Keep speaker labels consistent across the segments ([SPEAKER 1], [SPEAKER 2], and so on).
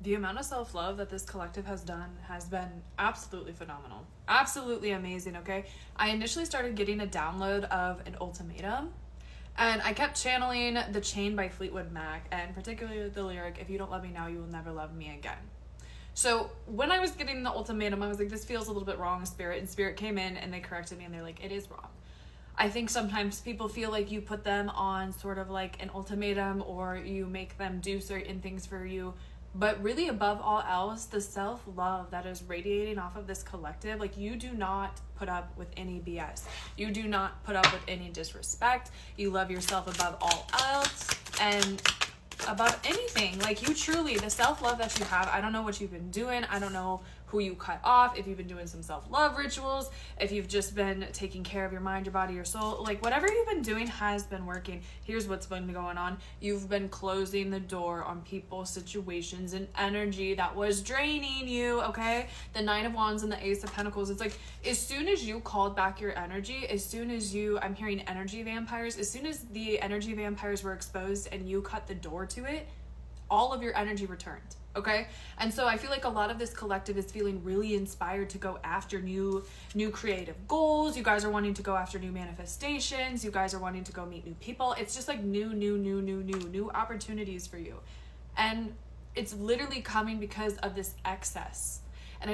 [SPEAKER 1] The amount of self-love that this collective has done has been absolutely phenomenal. Absolutely amazing, okay? I initially started getting a download of an ultimatum, and I kept channeling The Chain by Fleetwood Mac, and particularly the lyric, "If you don't love me now, you will never love me again." So when I was getting the ultimatum, I was like, this feels a little bit wrong, Spirit. And Spirit came in and they corrected me and they're like, it is wrong. I think sometimes people feel like you put them on sort of like an ultimatum, or you make them do certain things for you. But really, above all else, the self-love that is radiating off of this collective, like, you do not put up with any BS. You do not put up with any disrespect. You love yourself above all else and above anything. Like, you truly, the self-love that you have, I don't know what you've been doing. I don't know who you cut off, if you've been doing some self-love rituals, if you've just been taking care of your mind, your body, your soul, like, whatever you've been doing has been working. Here's what's been going on. You've been closing the door on people, situations, and energy that was draining you, okay? The Nine of Wands and the Ace of Pentacles, it's like, as soon as you called back your energy, as soon as you, I'm hearing energy vampires, as soon as the energy vampires were exposed and you cut the door to it, all of your energy returned. Okay. And so I feel like a lot of this collective is feeling really inspired to go after new creative goals. You guys are wanting to go after new manifestations. You guys are wanting to go meet new people. It's just like new opportunities for you. And it's literally coming because of this excess. And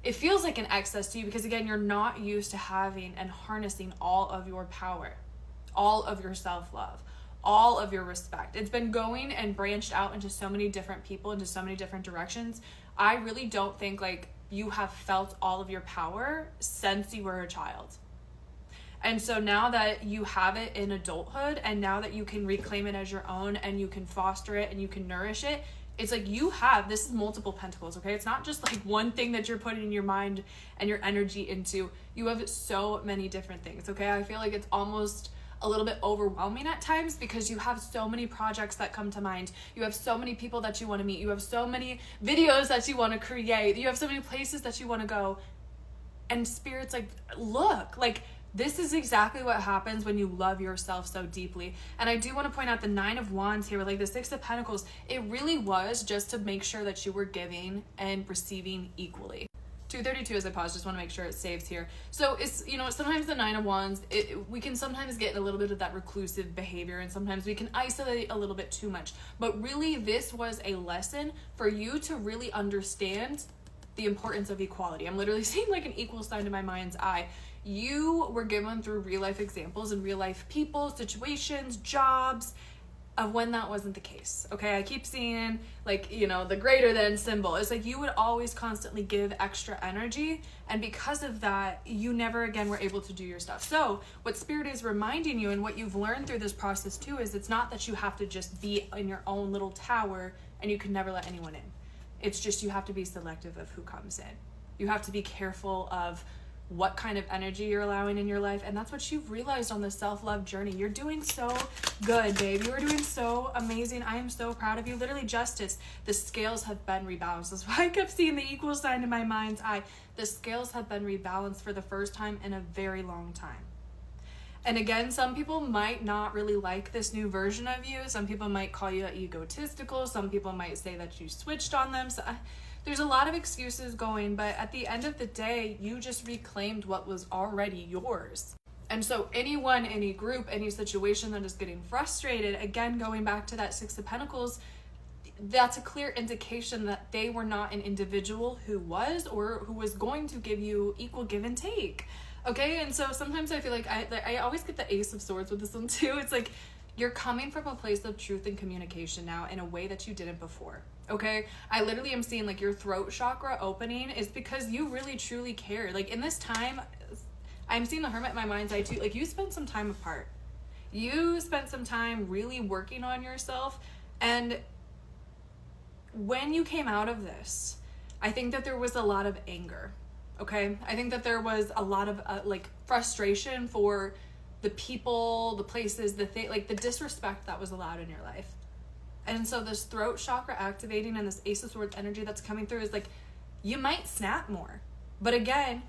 [SPEAKER 1] it feels like an excess to you because, again, you're not used to having and harnessing all of your power, all of your self-love, all of your respect. It's been going and branched out into so many different people, into so many different directions. I really don't think like you have felt all of your power since you were a child. And so now that you have it in adulthood, and now that you can reclaim it as your own, and you can foster it and you can nourish it, it's like this is multiple pentacles, okay? It's not just like one thing that you're putting your mind and your energy into. You have so many different things, okay? I feel like it's almost a little bit overwhelming at times because you have so many projects that come to mind. You have so many people that you want to meet. You have so many videos that you want to create. You have so many places that you want to go. And Spirit's like, look, like, this is exactly what happens when you love yourself so deeply. And I do want to point out the Nine of Wands here, like the Six of Pentacles, it really was just to make sure that you were giving and receiving equally. 232 as I pause, just want to make sure it saves here. So it's, sometimes the Nine of Wands, we can sometimes get a little bit of that reclusive behavior, and sometimes we can isolate a little bit too much. But really, this was a lesson for you to really understand the importance of equality. I'm literally seeing like an equal sign in my mind's eye. You were given through real life examples and real life people, situations, jobs, of when that wasn't the case. Okay, I keep seeing like, the greater than symbol. It's like you would always constantly give extra energy, and because of that, you never again were able to do your stuff. So what Spirit is reminding you, and what you've learned through this process too, is it's not that you have to just be in your own little tower and you can never let anyone in. It's just you have to be selective of who comes in. You have to be careful of what kind of energy you're allowing in your life. And that's what you've realized on the self-love journey. You're doing so good, babe. You are doing so amazing. I am so proud of you. Literally, Justice, the scales have been rebalanced. That's why I kept seeing the equal sign in my mind's eye. The scales have been rebalanced for the first time in a very long time. And again, some people might not really like this new version of you. Some people might call you egotistical. Some people might say that you switched on them. So there's a lot of excuses going, but at the end of the day, you just reclaimed what was already yours. And so anyone, any group, any situation that is getting frustrated, again, going back to that Six of Pentacles, that's a clear indication that they were not an individual who was, or who was going to give you equal give and take. Okay, and so sometimes I feel like I always get the Ace of Swords with this one too. It's like you're coming from a place of truth and communication now in a way that you didn't before. Okay, I literally am seeing like your throat chakra opening is because you really truly care. Like in this time, I'm seeing the Hermit in my mind's eye too. Like you spent some time apart. You spent some time really working on yourself. And when you came out of this, I think that there was a lot of anger. Okay, I think that there was a lot of like frustration for the people, the places, the disrespect that was allowed in your life. And so this throat chakra activating and this Ace of Swords energy that's coming through is like, you might snap more. But again,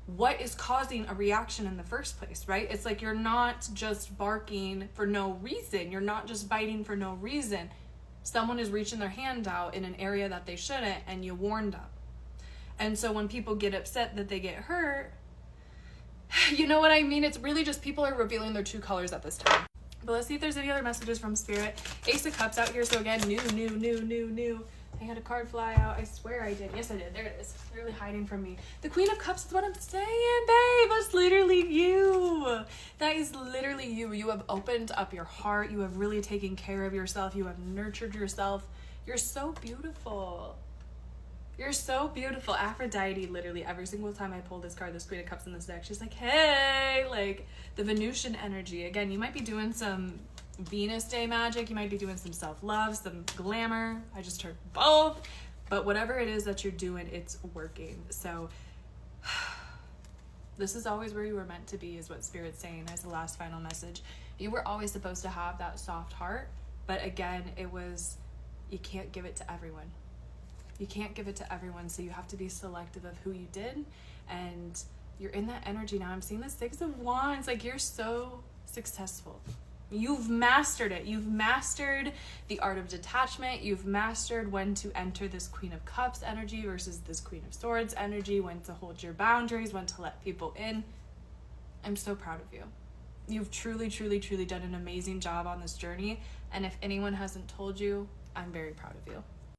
[SPEAKER 1] what is causing a reaction in the first place, right? It's like you're not just barking for no reason. You're not just biting for no reason. Someone is reaching their hand out in an area that they shouldn't, and you warned them. And so when people get upset that they get hurt, you know what I mean? It's really just people are revealing their true colors at this time. But let's see if there's any other messages from Spirit. Ace of Cups out here. So again, new. I had a card fly out. I swear I did. Yes, I did. There it is. It's really hiding from me. The Queen of Cups is what I'm saying, babe. That's literally you. That is literally you. You have opened up your heart. You have really taken care of yourself. You have nurtured yourself. You're so beautiful. You're so beautiful. Aphrodite, literally every single time I pull this card, this Queen of Cups in this deck, she's like, hey, like the Venusian energy. Again, you might be doing some Venus Day magic. You might be doing some self-love, some glamour. I just heard both. But whatever it is that you're doing, it's working. So this is always where you were meant to be, is what Spirit's saying as the last final message. You were always supposed to have that soft heart. But again, you can't give it to everyone. You can't give it to everyone, so you have to be selective of who you did, and you're in that energy now. I'm seeing the Six of Wands. Like, you're so successful. You've mastered it. You've mastered the art of detachment. You've mastered when to enter this Queen of Cups energy versus this Queen of Swords energy, when to hold your boundaries, when to let people in. I'm so proud of you. You've truly done an amazing job on this journey, and if anyone hasn't told you, I'm very proud of you.